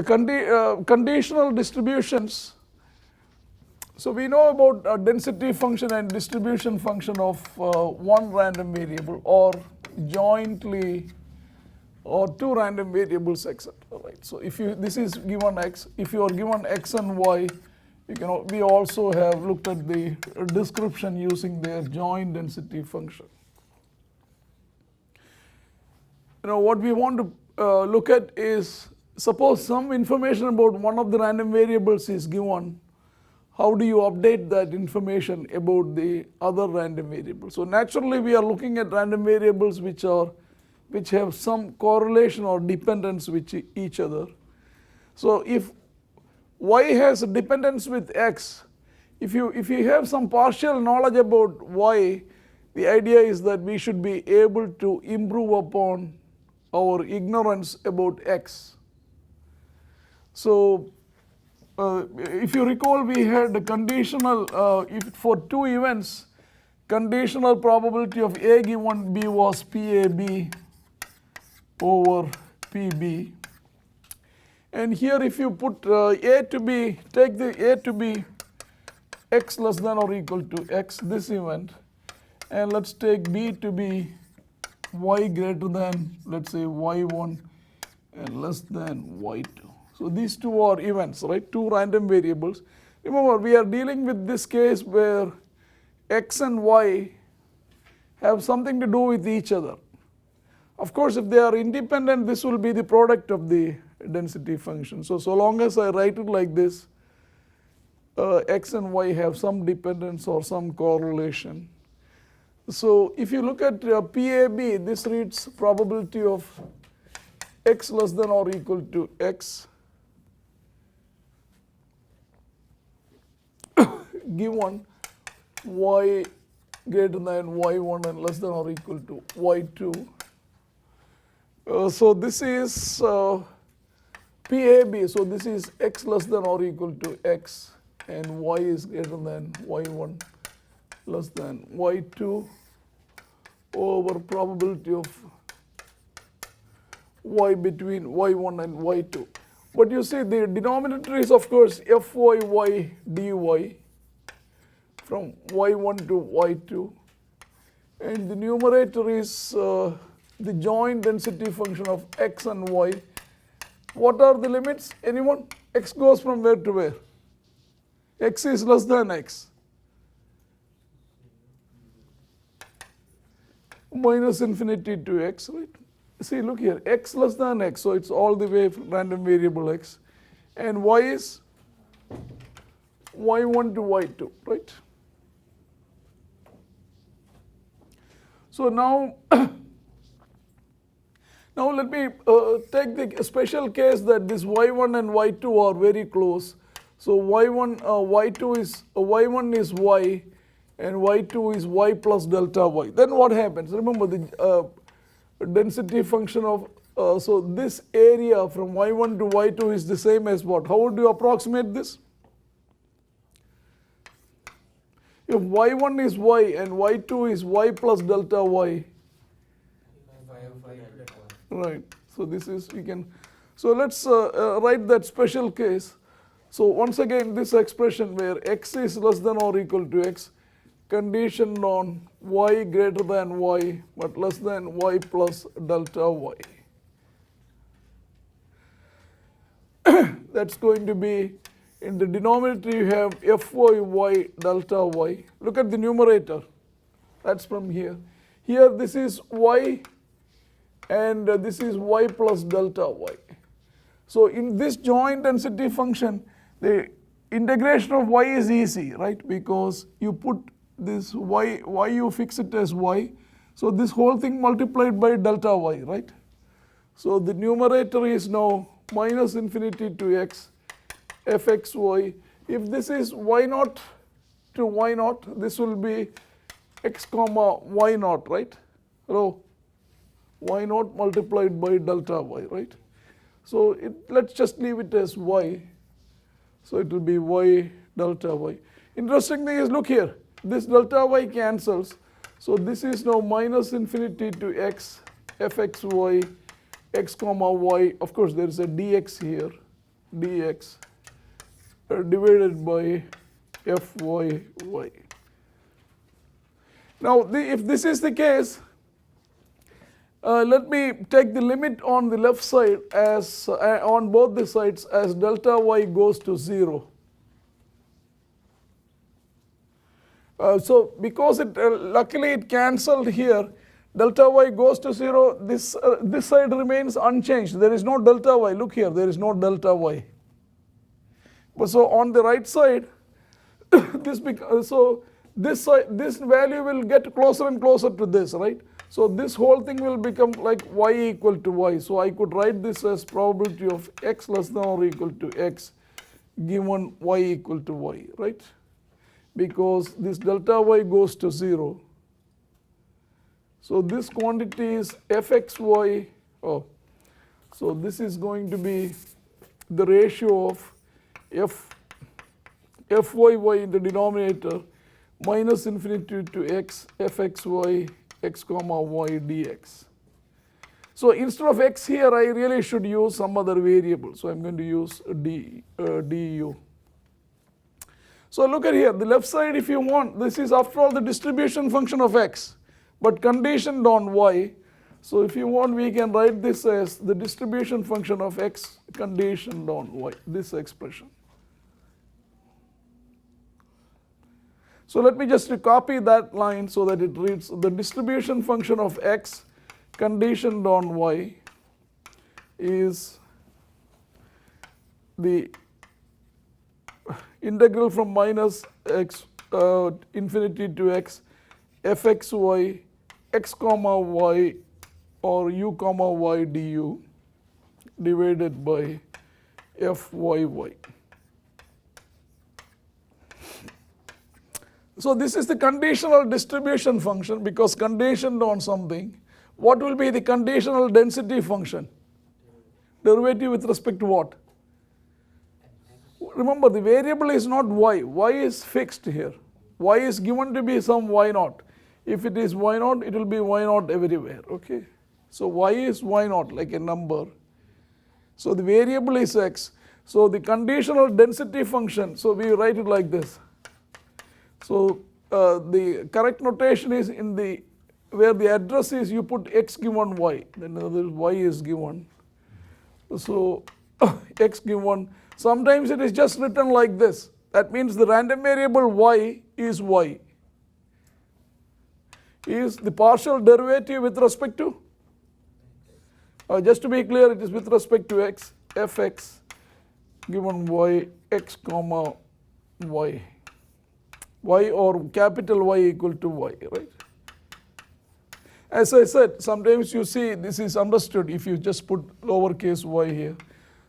conditional distributions. So we know about density function and distribution function of one random variable or jointly or two random variables, etc. Right. So if you this is given x, if you are given x and y, you can we also have looked at the description using their joint density function. What we want to look at is, suppose some information about one of the random variables is given, how do you update that information about the other random variable? So naturally we are looking at random variables which have some correlation or dependence with each other. So if y has a dependence with x, if you have some partial knowledge about y, the idea is that we should be able to improve upon our ignorance about x. So if you recall, we had a conditional, for two events, conditional probability of A given B was PAB over PB. And here if you put A to be, take the A to be x less than or equal to x, this event, and let's take B to be y greater than, let's say, y1 and less than y2. So these two are events, right? Two random variables. Remember, we are dealing with this case where x and y have something to do with each other. Of course, if they are independent, this will be the product of the density function. So long as I write it like this, x and y have some dependence or some correlation. So if you look at PAB, this reads probability of x less than or equal to x given y greater than y1 and less than or equal to y2. So this is PAB, so this is x less than or equal to x and y is greater than y1 less than y2 over probability of y between y1 and y2. But you see the denominator is of course fyy dy from y1 to y2, and the numerator is the joint density function of x and y. What are the limits? Anyone? X goes from where to where? X is less than x. Minus infinity to x, right? See, look here, x less than x, so it's all the way from random variable x. And y is y1 to y2, right? So now, now let me take the special case that this y1 and y2 are very close. So y1 is y and y2 is y plus delta y. Then what happens? Remember the density function of, so this area from y1 to y2 is the same as what? How would you approximate this? If y1 is y and y2 is y plus delta y, right? So this is, we can, so let's write that special case. So once again, this expression where x is less than or equal to x, conditioned on y greater than y but less than y plus delta y. That's going to be, in the denominator you have fyy delta y. Look at the numerator, that's from here. Here this is y and this is y plus delta y. So in this joint density function, the integration of y is easy, right? Because you put this y you fix it as y. So this whole thing multiplied by delta y, right? So the numerator is now minus infinity to x fxy. If this is y naught to y naught, this will be x comma y naught, right? Rho y naught multiplied by delta y, right? So let's just leave it as y. So it will be y delta y. Interesting thing is, look here, this delta y cancels. So this is now minus infinity to x fxy x comma y. Of course there is a dx here. dx divided by fyy. Now, if this is the case, let me take the limit on the left side as on both the sides as delta y goes to 0. So because it luckily it cancelled here, delta y goes to 0, this side remains unchanged. There is no delta y. Look here, there is no delta y. But so on the right side, this value will get closer and closer to this, right? So this whole thing will become like y equal to y. So I could write this as probability of x less than or equal to x given y equal to y, right? Because this delta y goes to 0. So this quantity is fxy. So this is going to be the ratio of fyy in the denominator minus infinity to x fxy x comma y dx. So instead of x here, I really should use some other variable. So I'm going to use du. So look at here, the left side if you want, this is after all the distribution function of x, but conditioned on y. So if you want, we can write this as the distribution function of x conditioned on y, this expression. So let me just copy that line so that it reads the distribution function of x conditioned on y is the integral from minus x infinity to x fxy x comma y or u comma y du divided by fyy. So this is the conditional distribution function because conditioned on something. What will be the conditional density function? Derivative with respect to what? Remember, the variable is not y. Y is fixed here. Y is given to be some y naught. If it is y naught, it will be y naught everywhere. Okay. So y is y naught, like a number. So the variable is x. So the conditional density function, so we write it like this. So the correct notation is in the where the address is, you put x given y, then y is given. So x given, sometimes it is just written like this. That means the random variable y is y. Is the partial derivative with respect to? Just to be clear, it is with respect to x, fx given y, x comma y. Y or capital Y equal to y, right? As I said, sometimes you see this is understood if you just put lowercase y here.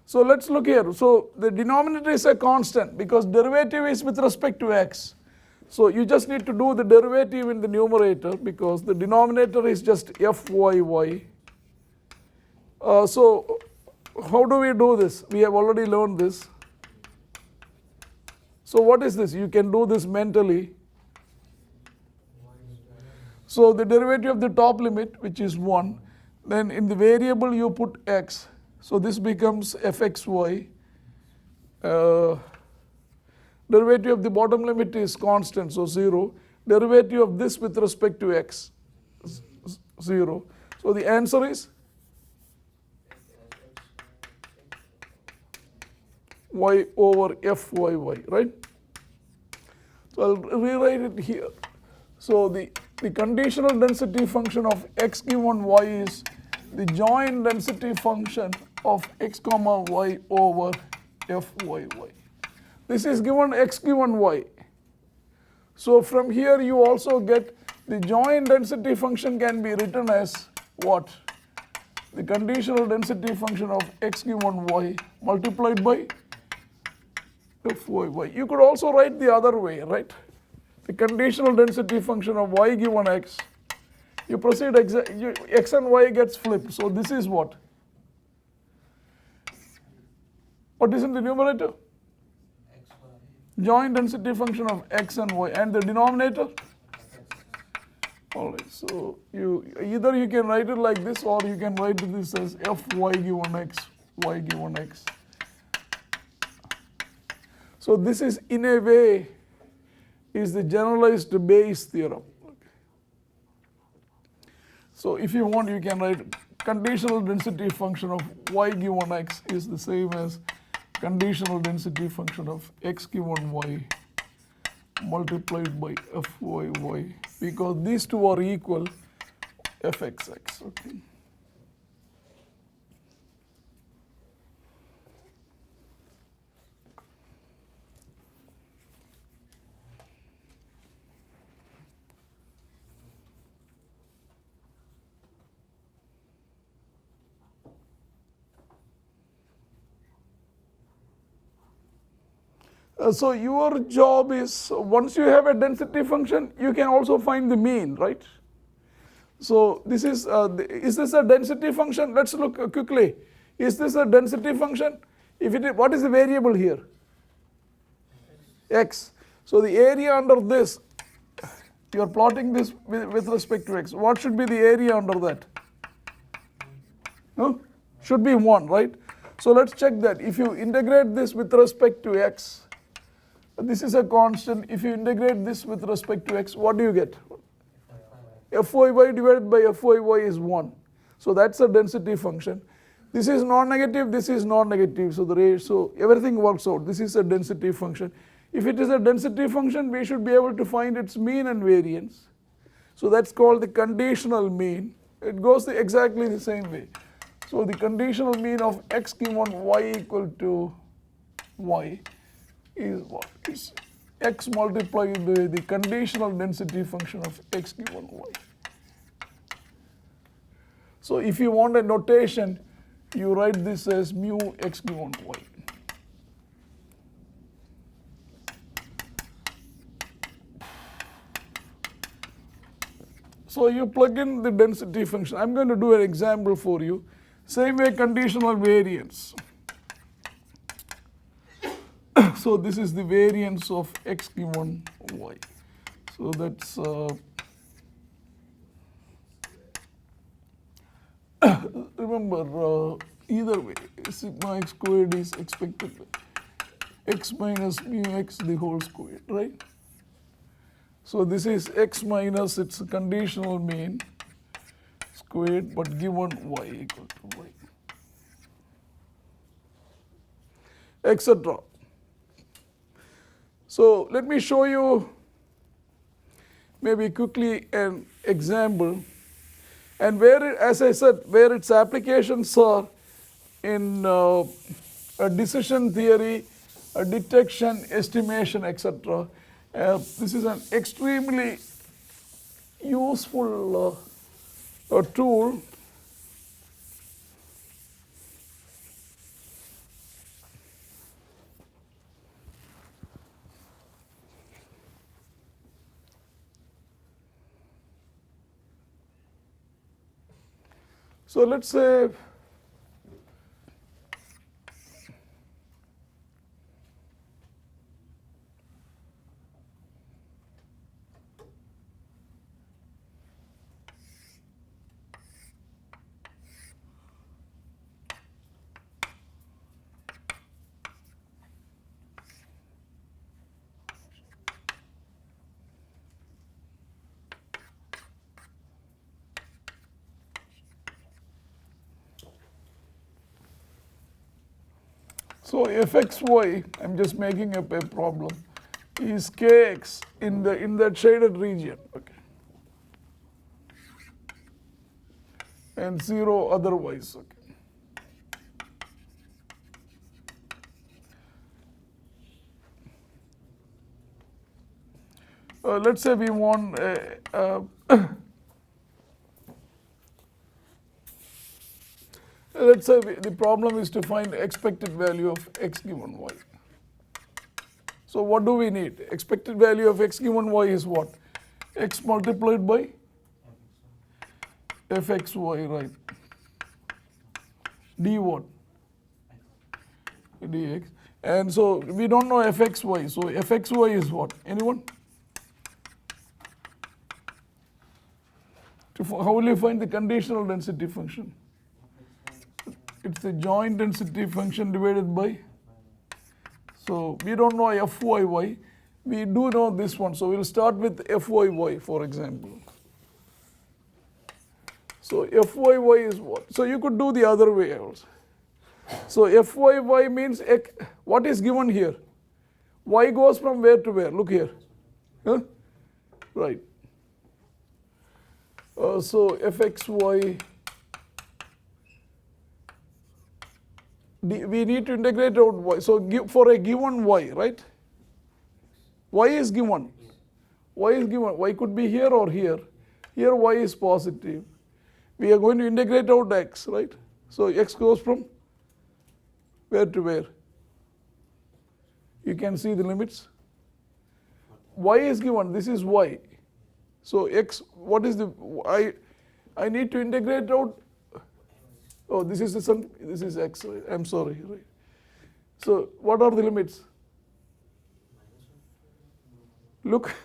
So let's look here. So the denominator is a constant because derivative is with respect to x. So you just need to do the derivative in the numerator because the denominator is just fyy. So how do we do this? We have already learned this. So what is this? You can do this mentally. So the derivative of the top limit, which is 1, then in the variable you put x. So this becomes fxy. Derivative of the bottom limit is constant, so 0. Derivative of this with respect to x, 0. So the answer is y over fyy, right? So I'll rewrite it here. So the conditional density function of x given y is the joint density function of x comma y over fyy. This is given x given y. So from here you also get the joint density function can be written as what? The conditional density function of x given y multiplied by fyy. You could also write the other way, right? The conditional density function of y given x. You proceed, x and y gets flipped. So this is what? What is in the numerator? Joint density function of x and y. And the denominator? Alright, so either you can write it like this or you can write this as fy given x, y given x So this is in a way is the generalized Bayes theorem. So if you want, you can write conditional density function of y given x is the same as conditional density function of x given y multiplied by fyy, because these two are equal fxx. Okay. So your job is, once you have a density function, you can also find the mean, right? So this is this a density function? Let's look quickly. Is this a density function? If it is, what is the variable here? X. So the area under this, you are plotting this with respect to x. What should be the area under that? No? Should be 1, right? So let's check that. If you integrate this with respect to x, this is a constant. If you integrate this with respect to x, what do you get? Fyy divided by fyy is 1. So that's a density function. This is non-negative, this is non-negative. So the ratio, everything works out. This is a density function. If it is a density function, we should be able to find its mean and variance. So that's called the conditional mean. It goes exactly the same way. So the conditional mean of x given y equal to y is what? Is x multiplied by the conditional density function of x given y. So if you want a notation, you write this as mu x given y. So you plug in the density function. I'm going to do an example for you. Same way conditional variance. So this is the variance of x given y. So that's remember either way sigma x squared is expected by x minus mu x the whole squared, right? So this is x minus its conditional mean squared, but given y equal to y, etc. So let me show you maybe quickly an example, and where, as I said, where its applications are in a decision theory, a detection, estimation, etc. This is an extremely useful tool. So let's say so fxy, I'm just making up a problem, is kx in that shaded region, okay, and 0 otherwise, okay. Let's say we want let's say the problem is to find expected value of x given y. So what do we need? Expected value of x given y is what? X multiplied by fxy, right? D what? Dx. And so we don't know fxy. So fxy is what? Anyone? How will you find the conditional density function? It's the joint density function divided by So we don't know fyy. We do know this one. So we'll start with fyy, for example. So fyy is what? So you could do the other way also. So fyy means what is given here? Y goes from where to where? Look here. Huh? Right. So fxy, we need to integrate out y. So for a given y, right? Y is given. Y is given. Y could be here or here. Here y is positive. We are going to integrate out x, right? So x goes from where to where? You can see the limits. Y is given. This is y. So x, what is the, I need to integrate out, oh, this is x, right? I'm sorry, right? So what are the limits? Look,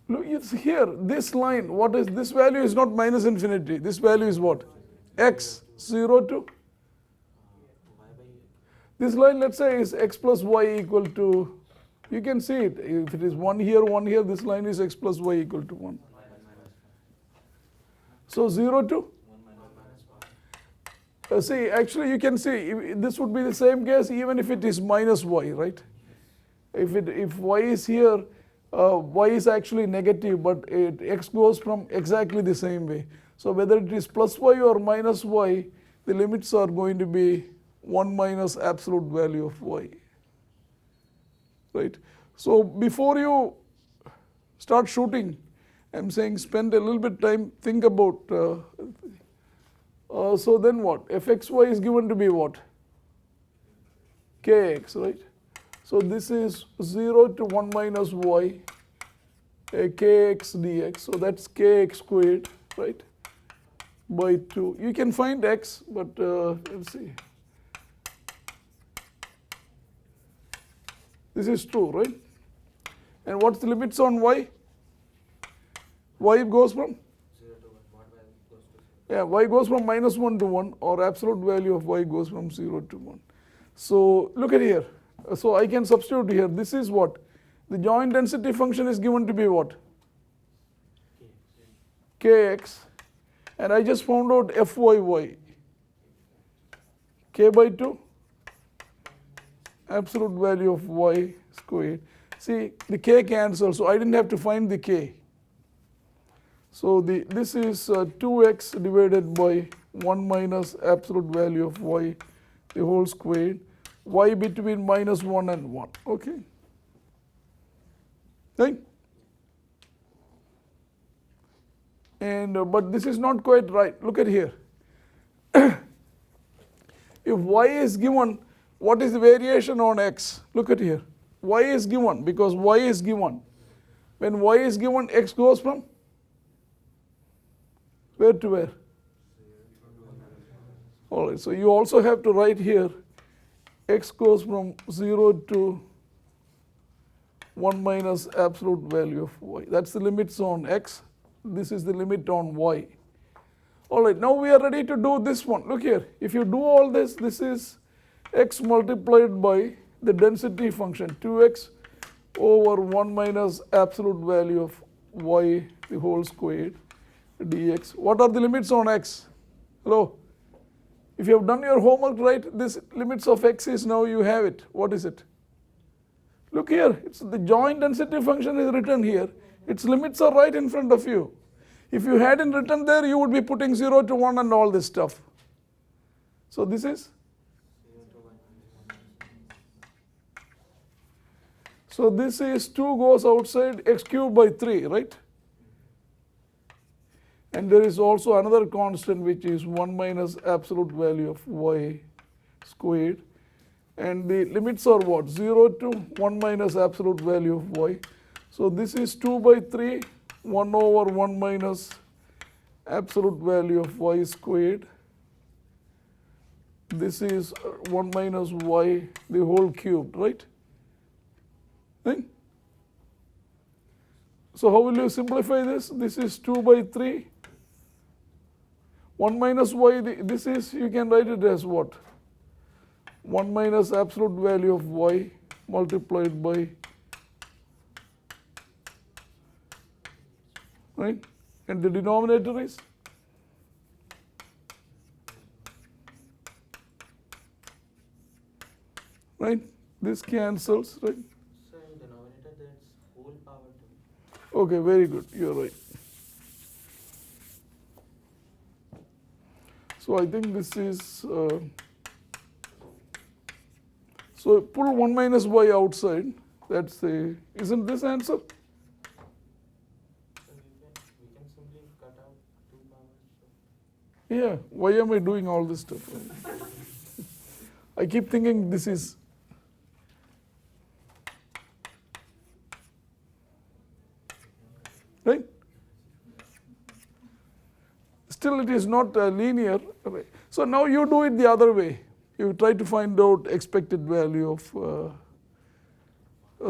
look, it's here, this line, what is, this value is not minus infinity, this value is what? X, 0 to, this line, let's say, is x plus y equal to, you can see it. If it is 1 here, this line is x plus y equal to 1. So 0 to? See, actually you can see, this would be the same case even if it is minus y, right? If y is here, y is actually negative, but x goes from exactly the same way. So whether it is plus y or minus y, the limits are going to be 1 minus absolute value of y. Right. So before you start shooting, I'm saying spend a little bit time, think about, so then what? fxy is given to be what? Kx, right? So this is 0 to 1 minus y, kx dx, so that's kx squared, right? By 2. You can find x, but let's see. This is true, right? And what's the limits on y? Y goes from? 0 to 1. What value goes to 0? Yeah, y goes from minus 1 to 1, or absolute value of y goes from 0 to 1. So look at here. So I can substitute here. This is what? The joint density function is given to be what? Kx. And I just found out fyy. K by 2. Absolute value of y squared. See, the k cancels, so I didn't have to find the k. So this is 2x divided by 1 minus absolute value of y, the whole squared, y between minus 1 and 1, okay? Right? And, but this is not quite right. Look at here. If y is given, what is the variation on x? Look at here. Y is given because y is given. When y is given, x goes from where to where? All right, so you also have to write here x goes from 0 to 1 minus absolute value of y. That's the limits on x. This is the limit on y. All right, now we are ready to do this one. Look here. If you do all this, this is x multiplied by the density function 2x over 1 minus absolute value of y, the whole squared, dx. What are the limits on x? Hello? If you have done your homework right, this limits of x is now you have it. What is it? Look here, it's the joint density function is written here. Its limits are right in front of you. If you hadn't written there, you would be putting 0 to 1 and all this stuff. So this is? So this is 2 goes outside, x cubed by 3, right? And there is also another constant which is 1 minus absolute value of y squared. And the limits are what? 0 to 1 minus absolute value of y. So this is 2 by 3, 1 over 1 minus absolute value of y squared. This is 1 minus y, the whole cubed, right? Right? So how will you simplify this? This is 2 by 3. 1 minus y, this is, you can write it as what? 1 minus absolute value of y multiplied by, right, and the denominator is right, this cancels, right. So in denominator that's whole power 2. Okay, very good, you're right. So I think this is, so pull 1 minus y outside, that's the, isn't this answer? So we can simply cut out 2 powers. So. Yeah, why am I doing all this stuff? I keep thinking this is, right? Still it is not linear. Right. So now you do it the other way. You try to find out expected value of,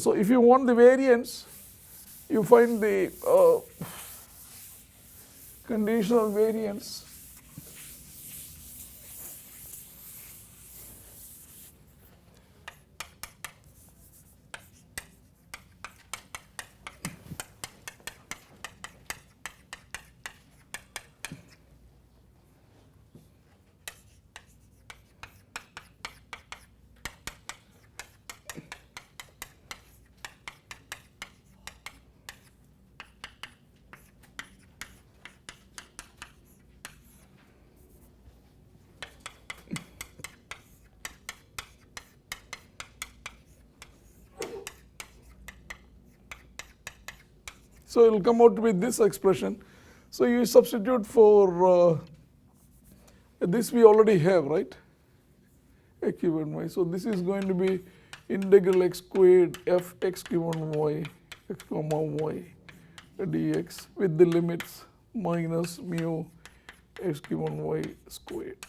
so if you want the variance, you find the conditional variance. So it will come out with this expression. So you substitute for this we already have, right? X given y. So this is going to be integral x squared f x given y, x comma y dx with the limits minus mu x given y squared.